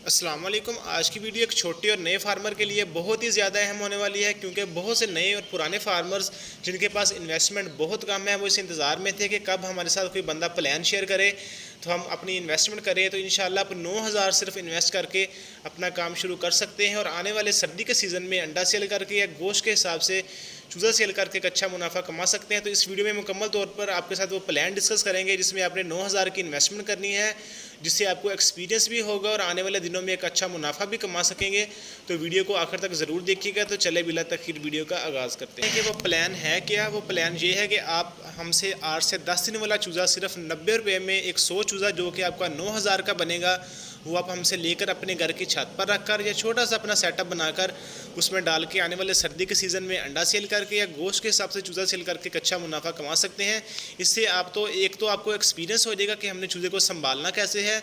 अस्सलाम वालेकुम। आज की वीडियो एक छोटे और नए फार्मर के लिए बहुत ही ज़्यादा अहम होने वाली है, क्योंकि बहुत से नए और पुराने फार्मर्स जिनके पास इन्वेस्टमेंट बहुत कम है, वो इस इंतज़ार में थे कि कब हमारे साथ कोई बंदा प्लान शेयर करे तो हम अपनी इन्वेस्टमेंट करें। तो इंशाल्लाह आप 9,000 सिर्फ इन्वेस्ट करके अपना काम शुरू कर सकते हैं और आने वाले सर्दी के सीज़न में अंडा सेल करके या गोश्त के हिसाब से चूज़ा सेल करके एक अच्छा मुनाफा कमा सकते हैं। तो इस वीडियो में मुकम्मल तौर पर आपके साथ वो प्लान डिस्कस करेंगे जिसमें आपने 9,000 की इन्वेस्टमेंट करनी है, जिससे आपको एक्सपीरियंस भी होगा और आने वाले दिनों में एक अच्छा मुनाफा भी कमा सकेंगे। तो वीडियो को आखिर तक ज़रूर देखिएगा। तो चले बिला तखीर वीडियो का आगाज़ करते हैं कि वो प्लान है क्या। वो प्लान ये है कि आप हमसे 8 से 10 दिन वाला चूज़ा सिर्फ 90 रुपये में, एक 100 चूज़ा जो कि आपका 9,000 का बनेगा, वो आप हमसे लेकर अपने घर की छत पर रखकर या छोटा सा अपना सेटअप बनाकर उसमें डाल के आने वाले सर्दी के सीज़न में अंडा सेल करके या गोश्त के हिसाब से चूज़ा सेल करके एक अच्छा मुनाफा कमा सकते हैं। इससे आप तो एक तो आपको एक्सपीरियंस हो जाएगा कि हमने चूज़े को संभालना कैसे है।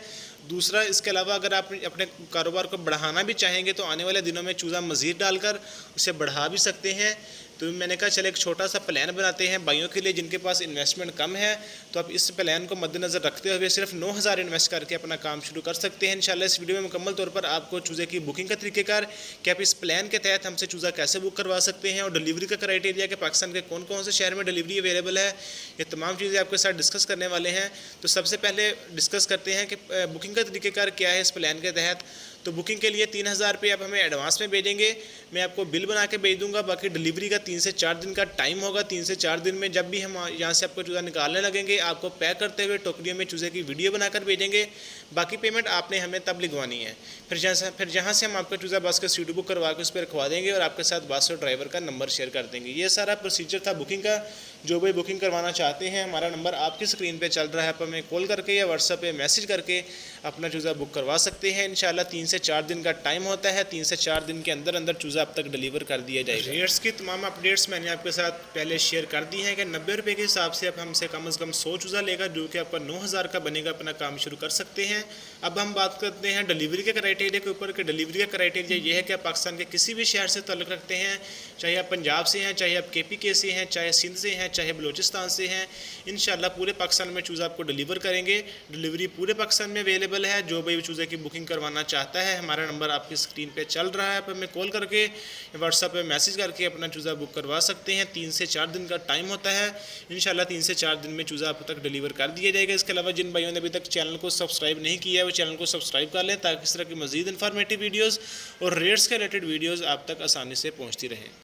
दूसरा, इसके अलावा अगर आप अपने कारोबार को बढ़ाना भी चाहेंगे तो आने वाले दिनों में चूज़ा मज़ीद डालकर उसे बढ़ा भी सकते हैं। तो मैंने कहा चले एक छोटा सा प्लान बनाते हैं भाइयों के लिए जिनके पास इन्वेस्टमेंट कम है। तो आप इस प्लान को मद्देनज़र रखते हुए सिर्फ 9,000 इन्वेस्ट करके अपना काम शुरू कर सकते हैं। इंशाल्लाह इस वीडियो में मुकम्मल तौर पर आपको चूज़े की बुकिंग का तरीक़ेकार, कि आप इस प्लान के तहत हमसे चूज़ा कैसे बुक करवा सकते हैं और डिलीवरी का क्राइटेरिया कि पाकिस्तान के कौन कौन से शहर में डिलीवरी अवेलेबल है, ये तमाम चीज़ें आपके साथ डिस्कस करने वाले हैं। तो सबसे पहले डिस्कस करते हैं कि बुकिंग का तरीक़ेकार क्या है इस प्लान के तहत। तो बुकिंग के लिए 3,000 रुपये आप हमें एडवांस में भेजेंगे, मैं आपको बिल बना के भेज दूंगा। बाकी डिलीवरी का 3 से 4 दिन का टाइम होगा। 3 से 4 दिन में जब भी हम यहाँ से आपको चूज़ा निकालने लगेंगे, आपको पैक करते हुए टोकरियों में चूज़े की वीडियो बनाकर भेजेंगे। बाकी पेमेंट आपने हमें तब लिखवानी है। फिर जहाँ से हम आपका चूज़ा बस का सीट बुक करवा के उस पर रखवा देंगे और आपके साथ बस और ड्राइवर का नंबर शेयर कर देंगे। ये सारा प्रोसीजर था बुकिंग का। जो भी बुकिंग करवाना चाहते हैं, हमारा नंबर आपकी स्क्रीन पे चल रहा है, आप हमें कॉल करके या व्हाट्सएप पे मैसेज करके अपना चूज़ा बुक करवा सकते हैं। इंशाल्लाह 3 से 4 दिन का टाइम होता है। 3 से 4 दिन के अंदर अंदर चूज़ा आप तक डिलीवर कर दिया जाएगा। रेट्स की तमाम अपडेट्स मैंने आपके साथ पहले शेयर कर दी हैं कि 90 रुपये के हिसाब से आप हमसे कम से कम 100 चूज़ा लेगा, जो कि आपका 9,000 का बनेगा। अपना काम शुरू कर सकते हैं। अब हम बात करते हैं डिलीवरी के क्राइटेरिया के ऊपर कि डिलीवरी का क्राइटेरिया ये है कि आप पाकिस्तान के किसी भी शहर से ताल्लुक़ रखते हैं, चाहे आप पंजाब से हैं, चाहे आप KPK से हैं, चाहे सिंध से हैं, चाहे बलोचिस्तान से हैं, इंशाल्लाह पूरे पाकिस्तान में चूज़ा आपको डिलीवर करेंगे। डिलीवरी पूरे पाकिस्तान में अवेलेबल है। जो भी चूज़े की बुकिंग करवाना चाहता है, हमारा नंबर आपकी स्क्रीन पे चल रहा है, आप हमें कॉल करके व्हाट्सएप पे मैसेज करके अपना चूज़ा बुक करवा सकते हैं। 3 से 4 दिन का टाइम होता है। इंशाल्लाह 3 से 4 दिन में चूज़ा आप तक डिलीवर कर दिया जाएगा। इसके अलावा जिन भाइयों ने अभी तक चैनल को सब्सक्राइब नहीं किया है, वो चैनल को सब्सक्राइब कर लें ताकि इस तरह की मज़ीद इन्फॉर्मेटिव वीडियोज़ और रेट्स के रिलेटेड वीडियोज़ आप तक आसानी से पहुँचती रहें।